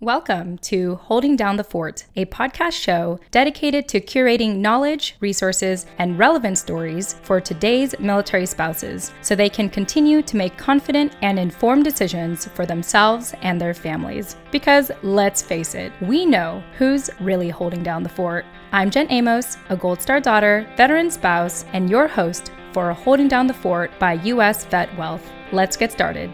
Welcome to Holding Down the Fort, a podcast show dedicated to curating knowledge, resources, and relevant stories for today's military spouses so they can continue to make confident and informed decisions for themselves and their families. Because let's face it, we know who's really holding down the fort. I'm Jen Amos, a Gold Star daughter, veteran spouse, and your host for Holding Down the Fort by U.S. Vet Wealth. Let's get started.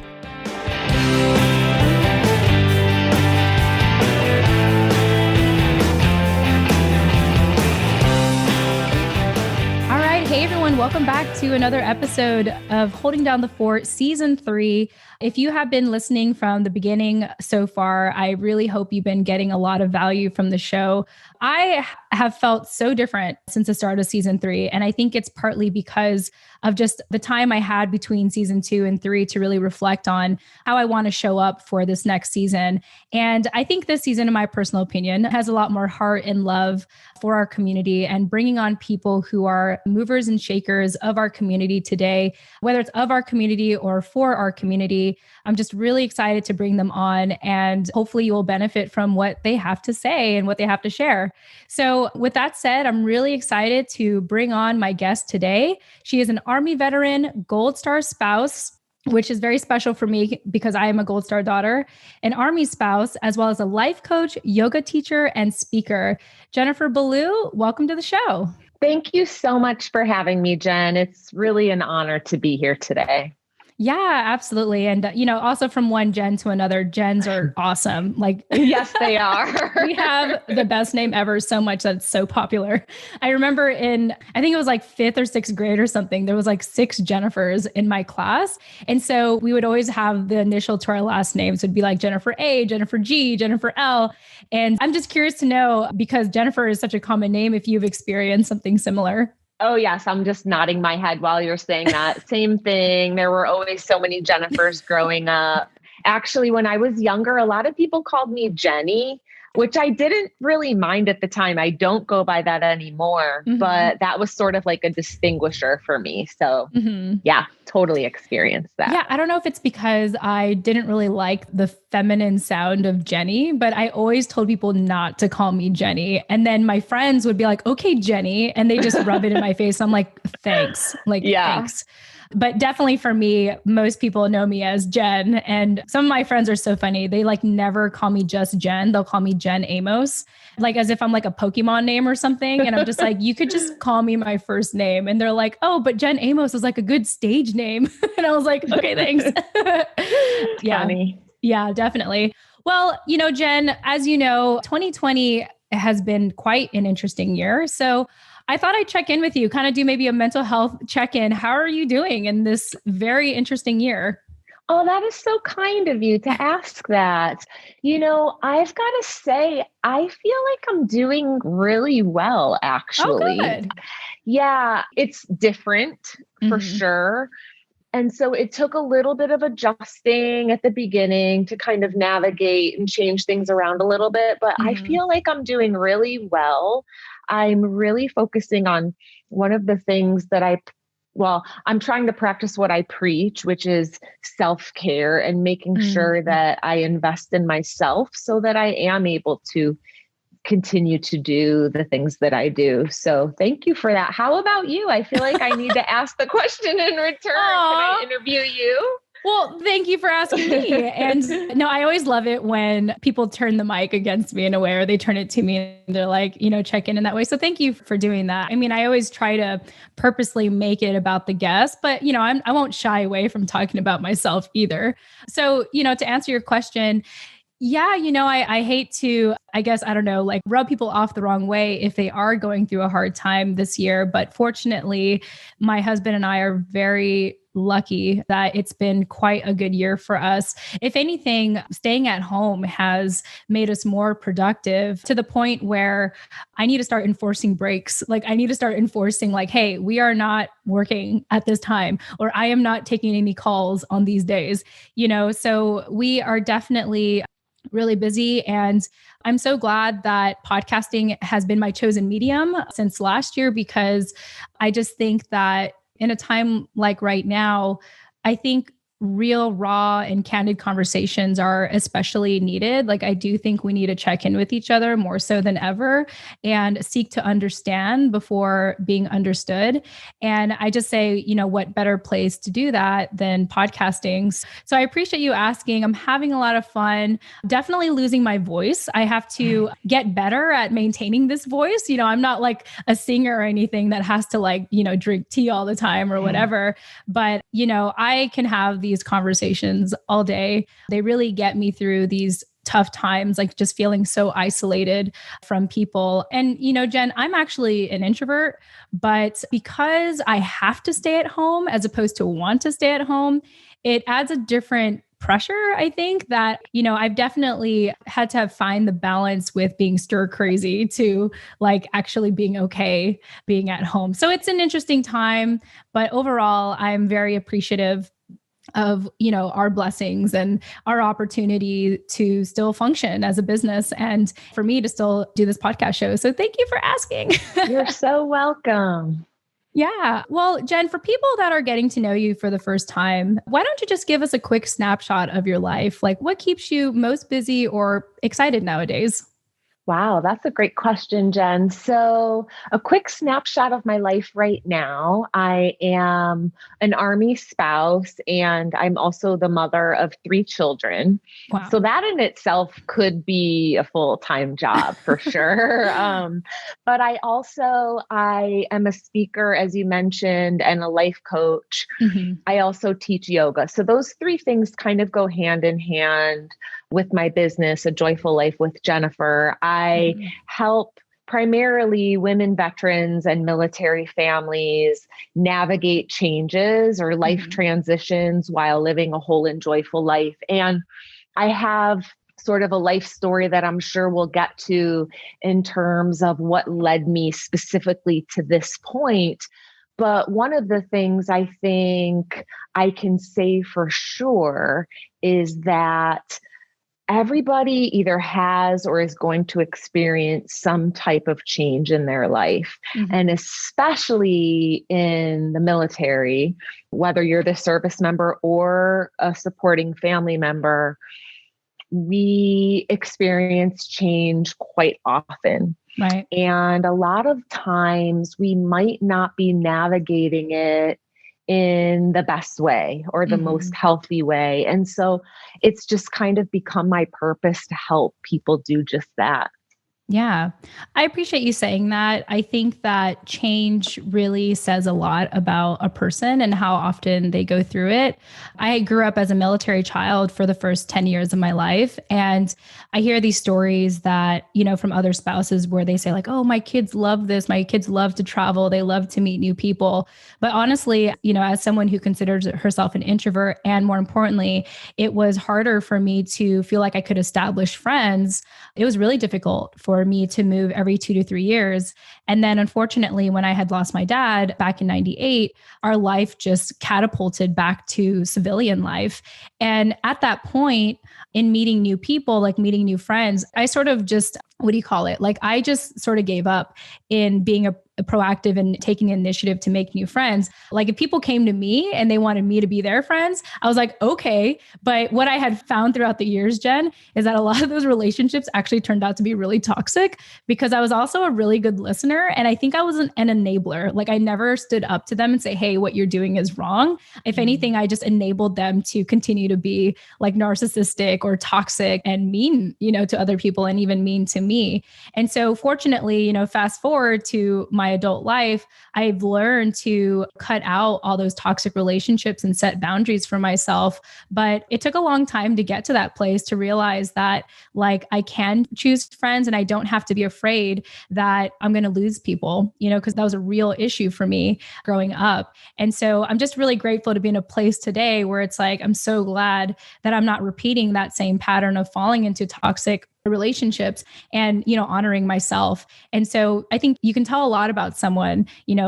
Hey everyone, welcome back to another episode of Holding Down the Fort Season 3. If you have been listening from the beginning so far, I really hope you've been getting a lot of value from the show. I have felt so different since the start of Season 3, and I think it's partly because of just the time I had between Season 2 and 3 to really reflect on how I want to show up for this next season. And I think this season, in my personal opinion, has a lot more heart and love for our community and bringing on people who are movers and shakers of our community today, whether it's of our community or for our community. I'm just really excited to bring them on, and hopefully you will benefit from what they have to say and what they have to share. So with that said, I'm really excited to bring on my guest today. She is an Army veteran, Gold Star spouse, which is very special for me because I am a Gold Star daughter, an Army spouse, as well as a life coach, yoga teacher, and speaker. Jennifer Ballou, welcome to the show. Thank you so much for having me, Jen. It's really an honor to be here today. Yeah, absolutely. And, also from one Jen to another, Jens are awesome. Yes, they are. We have the best name ever so much that it's so popular. I remember I think it was like 5th or 6th grade or something, there was like 6 Jennifers in my class. And so we would always have the initial to our last names. It'd be like Jennifer A, Jennifer G, Jennifer L. And I'm just curious to know, because Jennifer is such a common name, if you've experienced something similar. Oh, yes. I'm just nodding my head while you're saying that. Same thing. There were always so many Jennifers growing up. Actually, when I was younger, a lot of people called me Jenny, which I didn't really mind at the time. I don't go by that anymore, but that was sort of like a distinguisher for me. So yeah, totally experienced that. Yeah. I don't know if it's because I didn't really like the feminine sound of Jenny, but I always told people not to call me Jenny. And then my friends would be like, okay, Jenny. And they just rub it in my face. I'm like, thanks. Thanks. But definitely for me, most people know me as Jen. And some of my friends are so funny. They never call me just Jen. They'll call me Jen Amos, as if I'm like a Pokemon name or something. And I'm just like, you could just call me my first name. And they're like, oh, but Jen Amos is like a good stage name. And I was like, okay, thanks. Yeah. Funny. Yeah, definitely. Well, Jen, as you know, 2020 has been quite an interesting year. So I thought I'd check in with you, kind of do maybe a mental health check-in. How are you doing in this very interesting year? Oh, that is so kind of you to ask that. I've got to say, I feel like I'm doing really well, actually. Oh, good. Yeah, it's different for sure. And so it took a little bit of adjusting at the beginning to kind of navigate and change things around a little bit, but I feel like I'm doing really well. I'm really focusing on one of the things that I'm trying to practice what I preach, which is self-care and making sure that I invest in myself so that I am able to continue to do the things that I do. So thank you for that. How about you? I feel like I need to ask the question in return. Can I interview you? Well, thank you for asking me. And no, I always love it when people turn the mic against me in a way, or they turn it to me and they're like, check in that way. So thank you for doing that. I mean, I always try to purposely make it about the guest, but I won't shy away from talking about myself either. So, to answer your question, yeah, I hate to, rub people off the wrong way if they are going through a hard time this year. But fortunately, my husband and I are very lucky that it's been quite a good year for us. If anything, staying at home has made us more productive to the point where I need to start enforcing breaks. I need to start enforcing hey, we are not working at this time, or I am not taking any calls on these days, so we are definitely really busy. And I'm so glad that podcasting has been my chosen medium since last year, because I just think that in a time like right now, I think real, raw, and candid conversations are especially needed. Like, I do think we need to check in with each other more so than ever and seek to understand before being understood. And I just say, what better place to do that than podcasting? So I appreciate you asking. I'm having a lot of fun, definitely losing my voice. I have to get better at maintaining this voice. I'm not like a singer or anything that has to drink tea all the time or whatever. But, I can have these conversations all day. They really get me through these tough times, like just feeling so isolated from people. And, Jen, I'm actually an introvert, but because I have to stay at home as opposed to want to stay at home, it adds a different pressure, I think, that, I've definitely had to find the balance with being stir crazy to like actually being okay being at home. So it's an interesting time, but overall, I'm very appreciative of, our blessings and our opportunity to still function as a business and for me to still do this podcast show. So thank you for asking. You're so welcome. Yeah. Well, Jen, for people that are getting to know you for the first time, why don't you just give us a quick snapshot of your life? Like, what keeps you most busy or excited nowadays? Wow, that's a great question, Jen. So, a quick snapshot of my life right now. I am an Army spouse and I'm also the mother of 3 children. Wow. So, that in itself could be a full-time job for sure. But I am a speaker, as you mentioned, and a life coach. Mm-hmm. I also teach yoga. So, those 3 things kind of go hand in hand with my business, A Joyful Life with Jennifer. I help primarily women veterans and military families navigate changes or life transitions while living a whole and joyful life. And I have sort of a life story that I'm sure we'll get to in terms of what led me specifically to this point. But one of the things I think I can say for sure is that everybody either has or is going to experience some type of change in their life. And especially in the military, whether you're the service member or a supporting family member, we experience change quite often. Right. And a lot of times we might not be navigating it in the best way or the most healthy way. And so it's just kind of become my purpose to help people do just that. Yeah, I appreciate you saying that. I think that change really says a lot about a person and how often they go through it. I grew up as a military child for the first 10 years of my life. And I hear these stories that, from other spouses where they say like, oh, my kids love this. My kids love to travel. They love to meet new people. But honestly, as someone who considers herself an introvert, and more importantly, it was harder for me to feel like I could establish friends. It was really difficult for me to move every 2 to 3 years. And then unfortunately, when I had lost my dad back in 98, our life just catapulted back to civilian life. And at that point, in meeting new people, like meeting new friends, I sort of just, what do you call it? Like I just sort of gave up in being a proactive and taking initiative to make new friends. Like if people came to me and they wanted me to be their friends, I was like, okay. But what I had found throughout the years, Jen, is that a lot of those relationships actually turned out to be really toxic because I was also a really good listener. And I think I was an enabler. Like I never stood up to them and say, hey, what you're doing is wrong. If anything, I just enabled them to continue to be like narcissistic or toxic and mean, to other people and even mean to me. And so fortunately, fast forward to my adult life, I've learned to cut out all those toxic relationships and set boundaries for myself. But it took a long time to get to that place to realize that like I can choose friends and I don't have to be afraid that I'm going to lose people, because that was a real issue for me growing up. And so I'm just really grateful to be in a place today where it's like, I'm so glad that I'm not repeating that same pattern of falling into toxic relationships and, honoring myself. And so I think you can tell a lot about someone,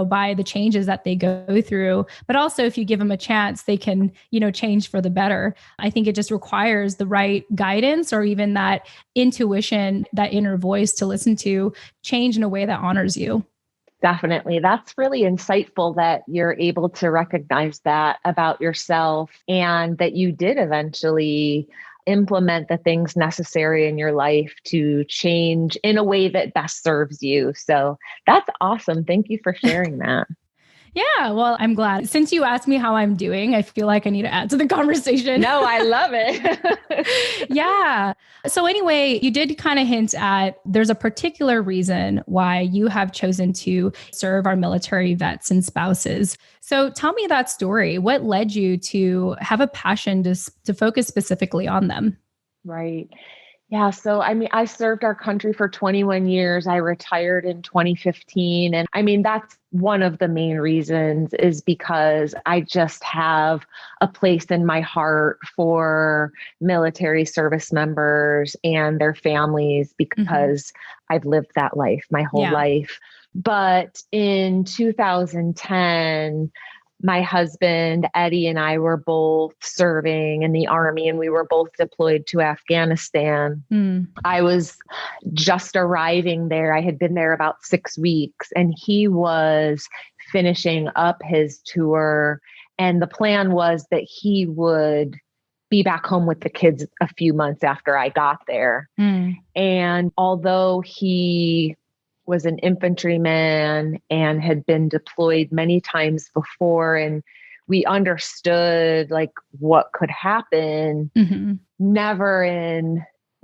by the changes that they go through, but also if you give them a chance, they can, change for the better. I think it just requires the right guidance or even that intuition, that inner voice to listen to change in a way that honors you. Definitely. That's really insightful that you're able to recognize that about yourself and that you did eventually implement the things necessary in your life to change in a way that best serves you. So that's awesome. Thank you for sharing that. Yeah, well, I'm glad. Since you asked me how I'm doing, I feel like I need to add to the conversation. No, I love it. Yeah. So, anyway, you did kind of hint at there's a particular reason why you have chosen to serve our military vets and spouses. So, tell me that story. What led you to have a passion to focus specifically on them? Right. Yeah. So, I mean, I served our country for 21 years. I retired in 2015. And I mean, that's one of the main reasons is because I just have a place in my heart for military service members and their families because I've lived that life my whole Yeah. life. But in 2010, my husband, Eddie, and I were both serving in the Army and we were both deployed to Afghanistan. Mm. I was just arriving there. I had been there about 6 weeks and he was finishing up his tour. And the plan was that he would be back home with the kids a few months after I got there. Mm. And although he was an infantryman and had been deployed many times before, and we understood like what could happen,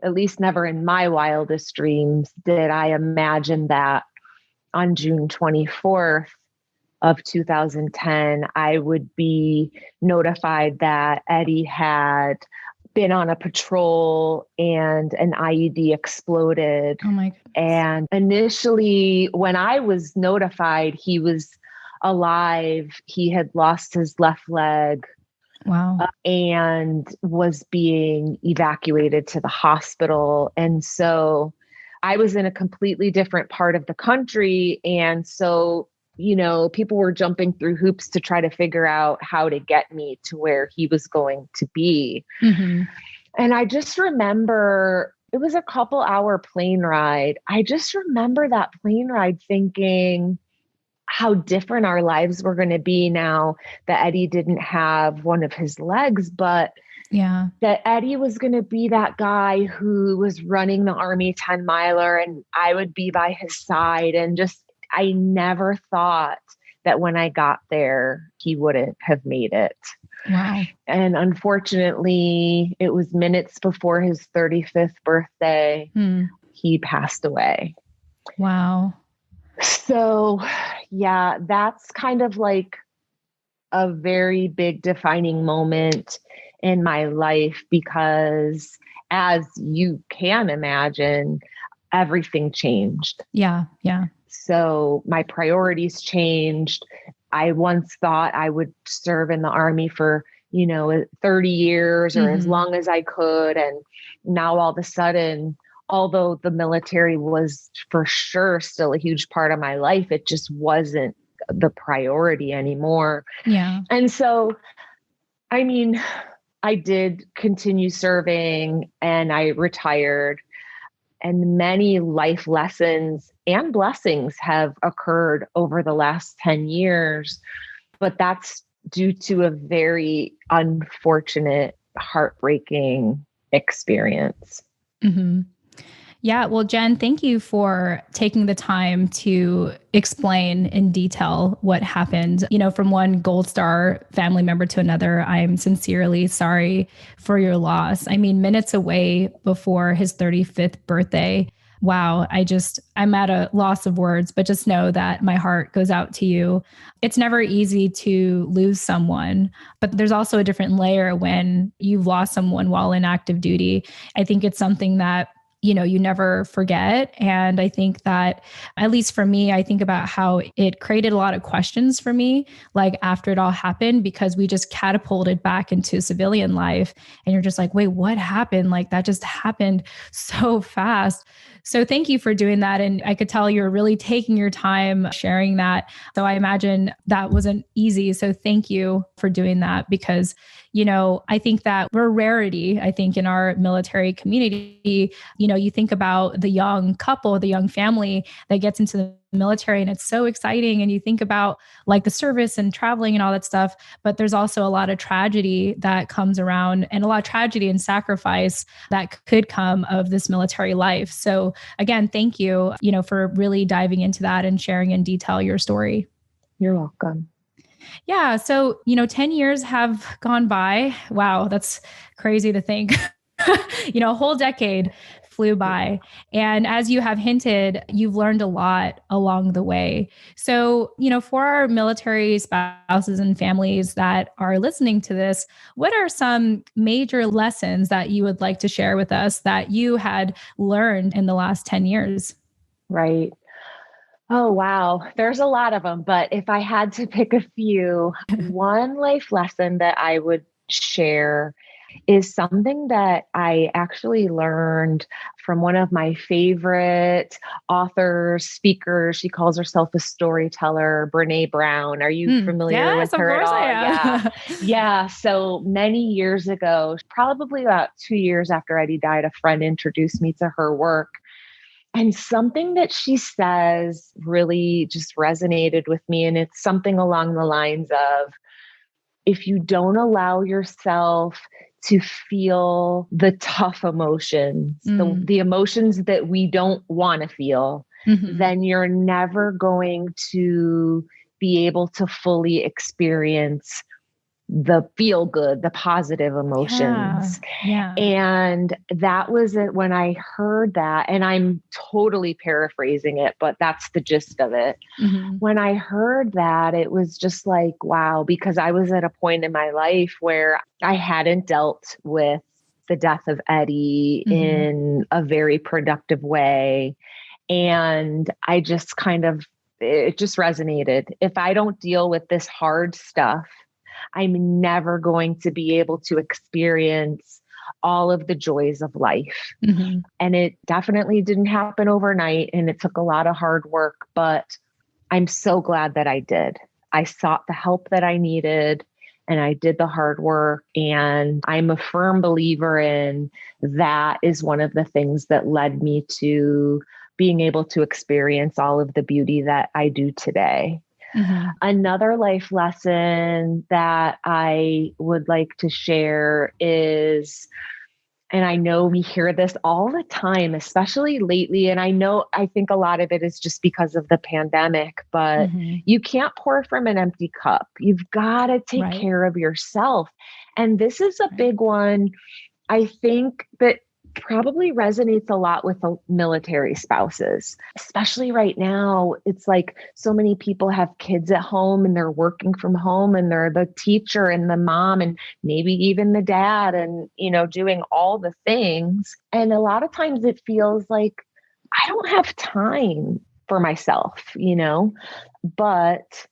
at least never in my wildest dreams, did I imagine that on June 24th of 2010, I would be notified that Eddie had been on a patrol and an IED exploded. Oh my goodness. And initially, when I was notified, he was alive. He had lost his left leg. Wow. And was being evacuated to the hospital. And so I was in a completely different part of the country. And so, people were jumping through hoops to try to figure out how to get me to where he was going to be. And I just remember it was a couple-hour plane ride. I just remember that plane ride thinking how different our lives were going to be now that Eddie didn't have one of his legs, but that Eddie was going to be that guy who was running the Army 10 miler and I would be by his side. And just, I never thought that when I got there, he wouldn't have made it. Wow. And unfortunately, it was minutes before his 35th birthday, he passed away. Wow. So, yeah, that's kind of like a very big defining moment in my life because, as you can imagine, everything changed. Yeah. So my priorities changed. I once thought I would serve in the Army for, 30 years or as long as I could. And now all of a sudden, although the military was for sure still a huge part of my life, it just wasn't the priority anymore. Yeah. And so, I mean, I did continue serving and I retired, and many life lessons and blessings have occurred over the last 10 years, but that's due to a very unfortunate, heartbreaking experience. Yeah. Well, Jen, thank you for taking the time to explain in detail what happened. From one Gold Star family member to another, I'm sincerely sorry for your loss. I mean, minutes away before his 35th birthday. Wow. I'm at a loss of words, but just know that my heart goes out to you. It's never easy to lose someone, but there's also a different layer when you've lost someone while in active duty. I think it's something that you never forget. And I think that, at least for me, I think about how it created a lot of questions for me, like after it all happened, because we just catapulted back into civilian life. And you're just like, wait, what happened? Like that just happened so fast. So thank you for doing that. And I could tell you're really taking your time sharing that. So I imagine that wasn't easy. So thank you for doing that because, I think that we're a rarity, I think, in our military community. You think about the young couple, the young family that gets into the military, and it's so exciting. And you think about like the service and traveling and all that stuff, but there's also a lot of tragedy that comes around, and a lot of tragedy and sacrifice that could come of this military life. So again, thank you, for really diving into that and sharing in detail your story. You're welcome. Yeah. So, 10 years have gone by. Wow. That's crazy to think. A whole decade flew by. And as you have hinted, you've learned a lot along the way. So, for our military spouses and families that are listening to this, what are some major lessons that you would like to share with us that you had learned in the last 10 years? Right. Oh, wow. There's a lot of them, but if I had to pick a few, one life lesson that I would share is something that I actually learned from one of my favorite authors, speakers. She calls herself a storyteller, Brene Brown. Are you familiar with her at all? I am. Yeah. Yeah. So many years ago, probably about 2 years after Eddie died, a friend introduced me to her work. And something that she says really just resonated with me. And it's something along the lines of, if you don't allow yourself to feel the tough emotions, the emotions that we don't want to feel, then you're never going to be able to fully experience the feel good, the positive emotions. Yeah. And that was it when I heard that, and I'm totally paraphrasing it, but that's the gist of it. When I heard that, it was just like, wow, because I was at a point in my life where I hadn't dealt with the death of Eddie in a very productive way. And I just it just resonated. If I don't deal with this hard stuff, I'm never going to be able to experience all of the joys of life. And it definitely didn't happen overnight, and it took a lot of hard work, but I'm so glad that I did. I sought the help that I needed, and I did the hard work. And I'm a firm believer in that is one of the things that led me to being able to experience all of the beauty that I do today. Another life lesson that I would like to share is, and I know we hear this all the time, especially lately, and I think a lot of it is just because of the pandemic, but you can't pour from an empty cup. You've got to take care of yourself. And this is a big one, I think, that probably resonates a lot with the military spouses, especially right now. It's like so many people have kids at home and they're working from home, and they're the teacher and the mom and maybe even the dad, and, doing all the things. And a lot of times it feels like I don't have time for myself, but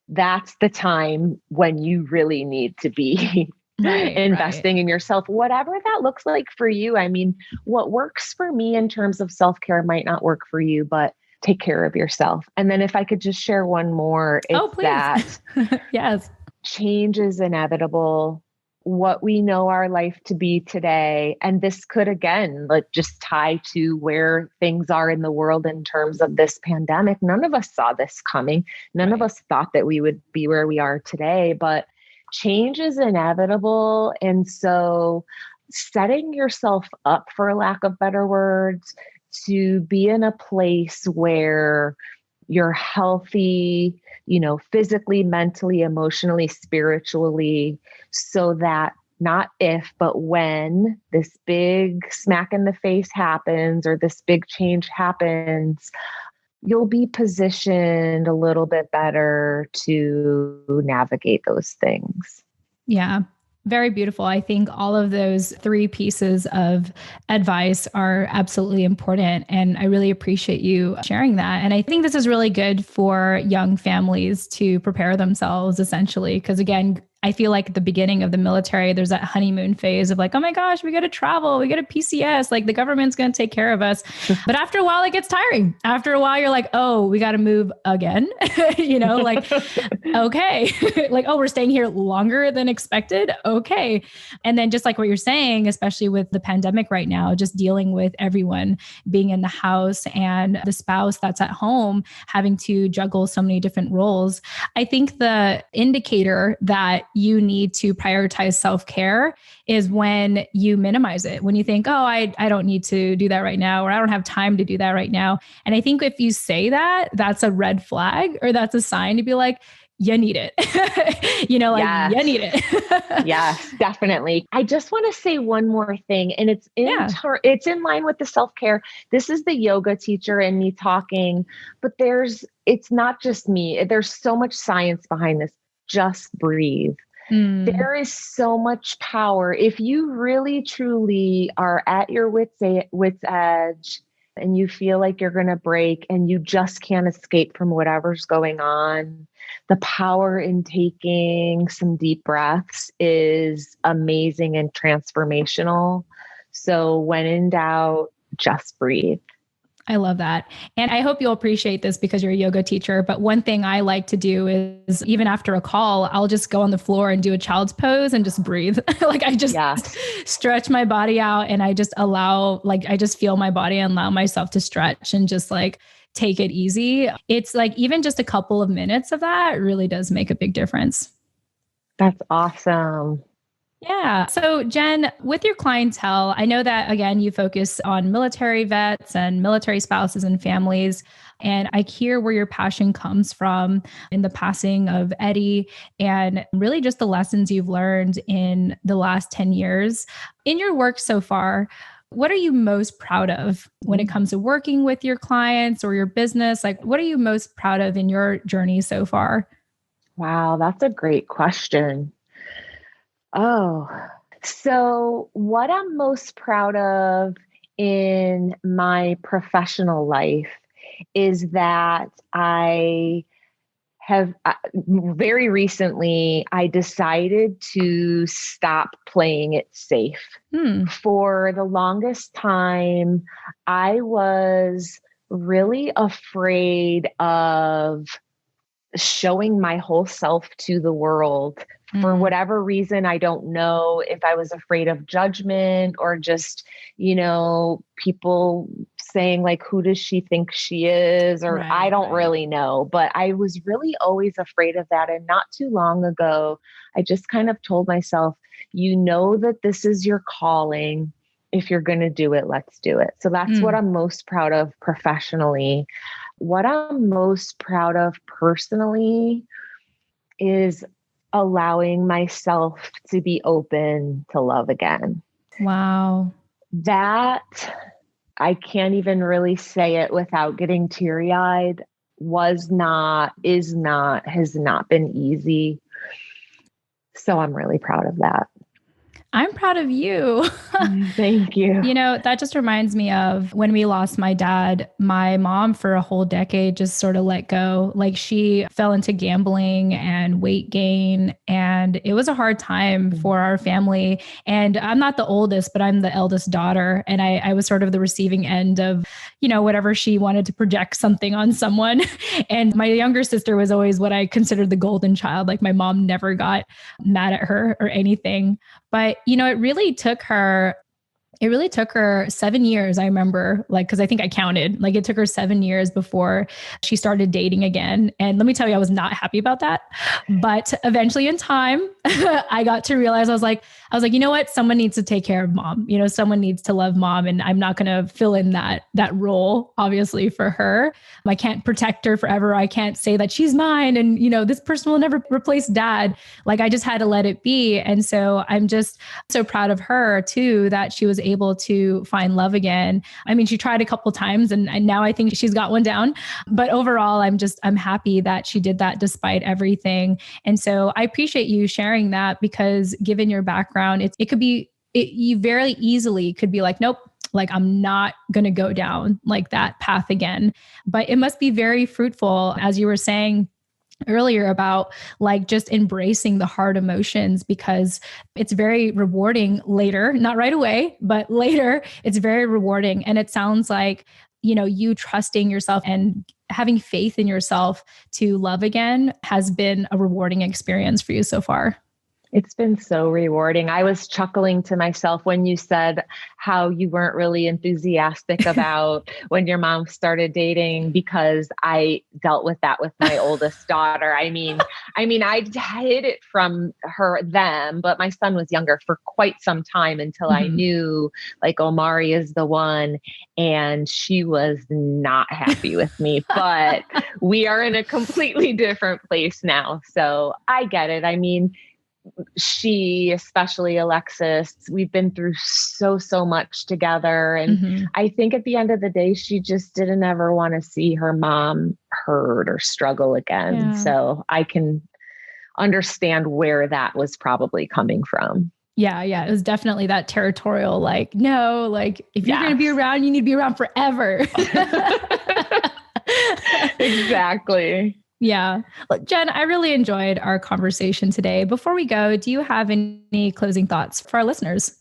that's the time when you really need to be investing in yourself, whatever that looks like for you. I mean, what works for me in terms of self-care might not work for you, but take care of yourself. And then if I could just share one more, it's that yes, change is inevitable. What we know our life to be today, and this could again, just tie to where things are in the world in terms of this pandemic. None of us saw this coming. None of us thought that we would be where we are today, but change is inevitable. And so setting yourself up, for lack of better words, to be in a place where you're healthy, physically, mentally, emotionally, spiritually, so that not if, but when this big smack in the face happens or this big change happens, you'll be positioned a little bit better to navigate those things. Yeah. Very beautiful. I think all of those three pieces of advice are absolutely important. And I really appreciate you sharing that. And I think this is really good for young families to prepare themselves, essentially, because again, I feel like at the beginning of the military, there's that honeymoon phase of like, oh my gosh, we got to travel, we got a PCS, like the government's going to take care of us. But after a while, it gets tiring. After a while, you're like, oh, we got to move again. Like, okay, like, oh, we're staying here longer than expected. Okay. And then just like what you're saying, especially with the pandemic right now, just dealing with everyone being in the house and the spouse that's at home having to juggle so many different roles. I think the indicator that you need to prioritize self-care is when you minimize it, when you think, oh, I don't need to do that right now, or I don't have time to do that right now. And I think if you say that, that's a red flag, or that's a sign to be like, you need it. Yes. You need it. Yes, definitely. I just want to say one more thing, and it's in line with the self-care. This is the yoga teacher and me talking, but it's not just me. There's so much science behind this. Just breathe. There is so much power. If you really, truly are at your wit's edge and you feel like you're going to break and you just can't escape from whatever's going on, the power in taking some deep breaths is amazing and transformational. So when in doubt, just breathe. I love that. And I hope you'll appreciate this because you're a yoga teacher. But one thing I like to do is even after a call, I'll just go on the floor and do a child's pose and just breathe. Like I just stretch my body out and I just I just feel my body and allow myself to stretch and just like take it easy. It's like even just a couple of minutes of that really does make a big difference. That's awesome. Yeah. So Jen, with your clientele, I know that, again, you focus on military vets and military spouses and families. And I hear where your passion comes from in the passing of Eddie and really just the lessons you've learned in the last 10 years. In your work so far, what are you most proud of when it comes to working with your clients or your business? Like, what are you most proud of in your journey so far? Wow, that's a great question. Oh, so what I'm most proud of in my professional life is that I have very recently, I decided to stop playing it safe. For the longest time, I was really afraid of showing my whole self to the world. For whatever reason, I don't know if I was afraid of judgment or just, people saying like, who does she think she is? Or I don't really know, but I was really always afraid of that. And not too long ago, I just kind of told myself, that this is your calling. If you're going to do it, let's do it. So that's what I'm most proud of professionally. What I'm most proud of personally is allowing myself to be open to love again. Wow. That I can't even really say it without getting teary-eyed. Has not been easy. So I'm really proud of that. I'm proud of you. Thank you. That just reminds me of when we lost my dad. My mom for a whole decade just sort of let go. Like she fell into gambling and weight gain. And it was a hard time for our family. And I'm not the oldest, but I'm the eldest daughter. And I was sort of the receiving end of, whatever she wanted to project something on someone. And my younger sister was always what I considered the golden child. Like my mom never got mad at her or anything. But, it really took her 7 years. I remember, because I think I counted, it took her 7 years before she started dating again. And let me tell you, I was not happy about that. But eventually in time, I got to realize, I was like, you know what? Someone needs to take care of mom. Someone needs to love mom. And I'm not going to fill in that role, obviously, for her. I can't protect her forever. I can't say that she's mine. And, this person will never replace dad. I just had to let it be. And so I'm just so proud of her too, that she was able to find love again. I mean, she tried a couple times and now I think she's got one down, but overall, I'm happy that she did that despite everything. And so I appreciate you sharing that because given your background, you very easily could be like, nope, I'm not going to go down that path again, but it must be very fruitful. As you were saying, earlier about like just embracing the hard emotions, because it's very rewarding later, not right away, but later it's very rewarding. And it sounds like, you trusting yourself and having faith in yourself to love again has been a rewarding experience for you so far. It's been so rewarding. I was chuckling to myself when you said how you weren't really enthusiastic about when your mom started dating, because I dealt with that with my oldest daughter. I hid it from them, but my son was younger for quite some time until I knew like Omari is the one, and she was not happy with me, but we are in a completely different place now. So I get it. She, especially Alexis, we've been through so much together. And I think at the end of the day, she just didn't ever want to see her mom hurt or struggle again. Yeah. So I can understand where that was probably coming from. Yeah. It was definitely that territorial, like, no, like if you're going to be around, you need to be around forever. Exactly. Yeah. Well, Jen, I really enjoyed our conversation today. Before we go, do you have any closing thoughts for our listeners?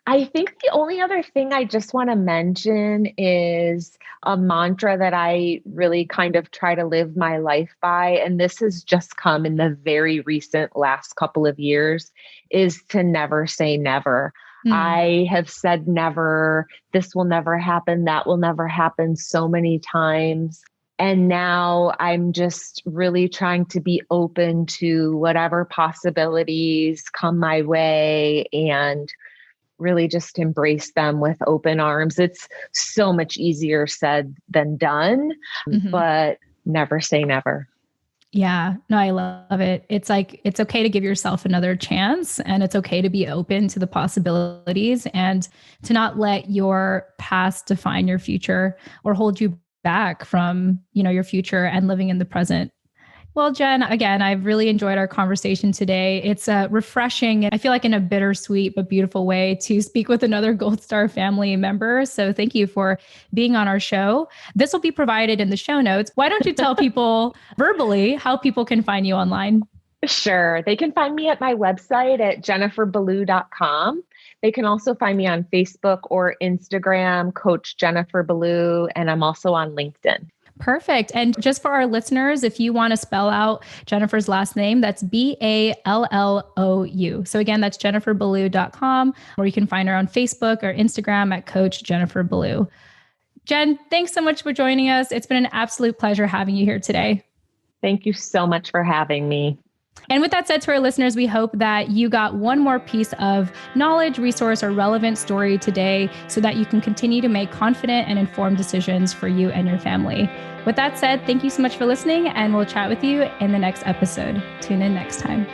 I think the only other thing I just want to mention is a mantra that I really kind of try to live my life by. And this has just come in the very recent last couple of years, is to never say never. I have said never, this will never happen, that will never happen so many times. And now I'm just really trying to be open to whatever possibilities come my way and really just embrace them with open arms. It's so much easier said than done, but never say never. Yeah, no, I love it. It's like, it's okay to give yourself another chance, and it's okay to be open to the possibilities and to not let your past define your future or hold you back from, your future and living in the present. Well, Jen, again, I've really enjoyed our conversation today. It's refreshing, I feel like in a bittersweet but beautiful way, to speak with another Gold Star family member. So thank you for being on our show. This will be provided in the show notes. Why don't you tell people verbally how people can find you online? Sure. They can find me at my website at jenniferballou.com. They can also find me on Facebook or Instagram, Coach Jennifer Ballou, and I'm also on LinkedIn. Perfect. And just for our listeners, if you want to spell out Jennifer's last name, that's Ballou. So again, that's jenniferballou.com, or you can find her on Facebook or Instagram at Coach Jennifer Ballou. Jen, thanks so much for joining us. It's been an absolute pleasure having you here today. Thank you so much for having me. And with that said, to our listeners, we hope that you got one more piece of knowledge, resource, or relevant story today so that you can continue to make confident and informed decisions for you and your family. With that said, thank you so much for listening, and we'll chat with you in the next episode. Tune in next time.